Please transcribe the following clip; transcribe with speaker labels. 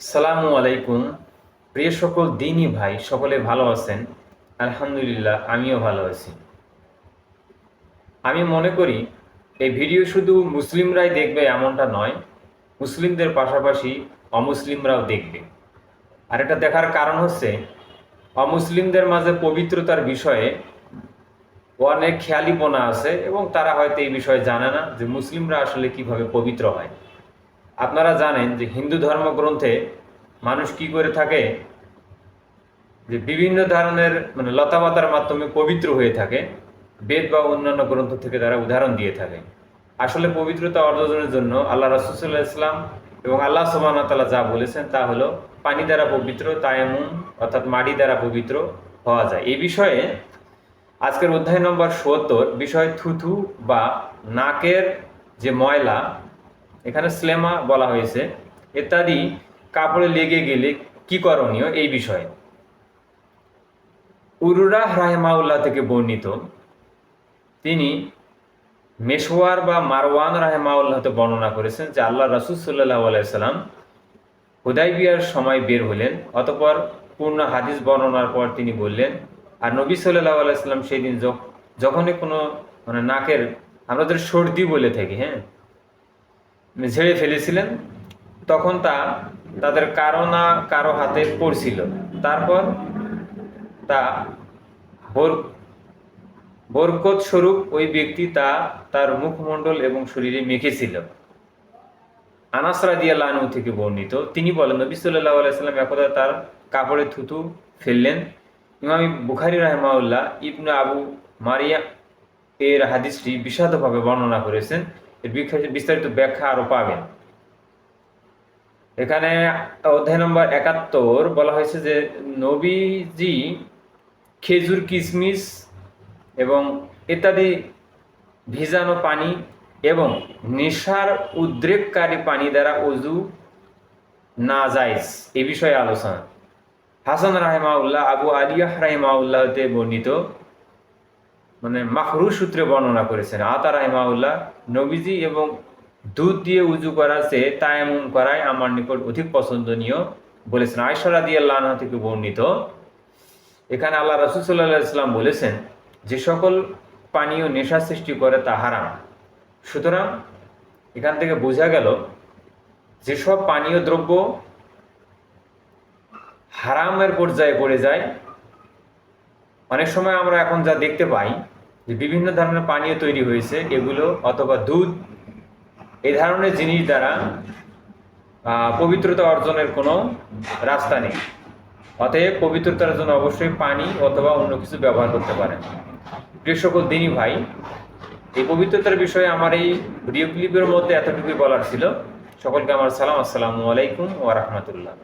Speaker 1: সালামু আলাইকুম। প্রিয় সকল দিনী ভাই, সকলে ভালো আছেন? আলহামদুলিল্লাহ, আমিও ভালো আছি। আমি মনে করি এই ভিডিও শুধু মুসলিমরাই দেখবে এমনটা নয়, মুসলিমদের পাশাপাশি অমুসলিমরাও দেখবে। আর এটা দেখার কারণ হচ্ছে, অমুসলিমদের মাঝে পবিত্রতার বিষয়ে অনেক খেয়ালিপনা আছে এবং তারা হয়তো এই বিষয়ে জানে না যে মুসলিমরা আসলে কিভাবে পবিত্র হয়। আপনারা জানেন যে হিন্দু ধর্মগ্রন্থে মানুষ কি করে থাকে, যে বিভিন্ন ধরনের লতাপাতার মাধ্যমে পবিত্র হয়ে থাকে। বেদ বা অন্যান্য গ্রন্থ থেকে তারা উদাহরণ দিয়ে থাকে। আসলে পবিত্রতা অর্জনের জন্য আল্লাহ রাসূল সাল্লাল্লাহু আলাইহি ওয়াসাল্লাম এবং আল্লাহ সুবহানাহু ওয়া তাআলা যা বলেছেন তা হলো পানি দ্বারা পবিত্র, তায়াম্মুম অর্থাৎ মাটি দ্বারা পবিত্র হওয়া যায়। এই বিষয়ে আজকের অধ্যায় নম্বর ৭০, বিষয় থুথু বা নাকের যে ময়লা, এখানে স্লেমা বলা হয়েছে, ইত্যাদি কাপড়ে লেগে গেলে কি করণীয় এই বিষয়ে উরুরা রাহেমাউল্লাহ থেকে বর্ণিত। তিনি মেশওয়ার বা মারওয়ান রাহেমাউল্লাহতে বর্ণনা করেছেন যে আল্লাহ রাসূল সাল্লাল্লাহু আলাইহি সাল্লাম হুদাইবিয়ার সময় বের হলেন। অতঃপর পূর্ণ হাদিস বর্ণনার পর তিনি বললেন, আর নবী সাল্লাল্লাহু আলাইহি সাল্লাম সেই দিন যখনই কোনো নাকের, আমাদের সর্দি বলে থাকি, হ্যাঁ, ঝেড়ে ফেলেছিলেন, তখন তাদের কারো না কারো হাতে পড়ছিল। তারপর তা বরকত স্বরূপ ওই ব্যক্তি তার মুখমণ্ডল এবং শরীরে মেখেছিল। আনাস রাদিয়াল্লাহু আনহু থেকে বর্ণিত, তিনি বলেন নবী সাল্লাল্লাহু আলাইহি সাল্লাম একদা তার কাপড়ে থুতু ফেললেন। ইমাম বুখারী রাহিমাহুল্লাহ ইবনে আবু মারিয়া এর হাদিসটি বিশদভাবে বর্ণনা করেছেন। এর বিস্তারিত ব্যাখ্যা আরো পাবেন। এখানে অধ্যায় নম্বর ৭১ বলা হয়েছে যে নবীজি খেজুর, কিশমিশ এবং ইত্যাদি ভিজানো পানি এবং নেশার উদ্রেককারী পানি দ্বারা অজু না জায়েজ এ বিষয়ে আলোচনা। হাসান রাহিমাহুল্লাহ আবু আলিয়াহ রাহিমাহুল্লাহতে বর্ণিত মাখরু সূত্রে বর্ণনা করেছেন। আতা রাহিমাহুল্লাহ নবীজি এবং দুধ দিয়ে উজু করার চেয়ে তায়াম্মুম করাই আমার নিকট অধিক পছন্দনীয় বলেছেন। আয়েশা রাদিয়াল্লাহু আনহা থেকে বর্ণিত, এখানে আল্লাহ রাসূল সাল্লাল্লাহু আলাইহি ওয়াসাল্লাম বলেছেন যে সকল পানীয় নেশা সৃষ্টি করে তা হারাম। সুতরাং এখান থেকে বোঝা গেল যেসব পানীয় দ্রব্য হারামের পর্যায়ে পড়ে যায়, অনেক সময় আমরা এখন যা দেখতে পাই যে বিভিন্ন ধরনের পানীয় তৈরি হয়েছে, এগুলো অথবা দুধ, এই ধরনের জিনিস দ্বারা পবিত্রতা অর্জনের কোনো রাস্তা নেই। অতএব পবিত্রতার জন্য অবশ্যই পানি অথবা অন্য কিছু ব্যবহার করতে পারেন। প্রিয় সকল দিনী ভাই, এই পবিত্রতার বিষয়ে আমার এই ভিডিও ক্লিপের মধ্যে এতটুকুই বলার ছিল। সকলকে আমার সালাম, আসসালামু আলাইকুম ওয়া রাহমাতুল্লাহ।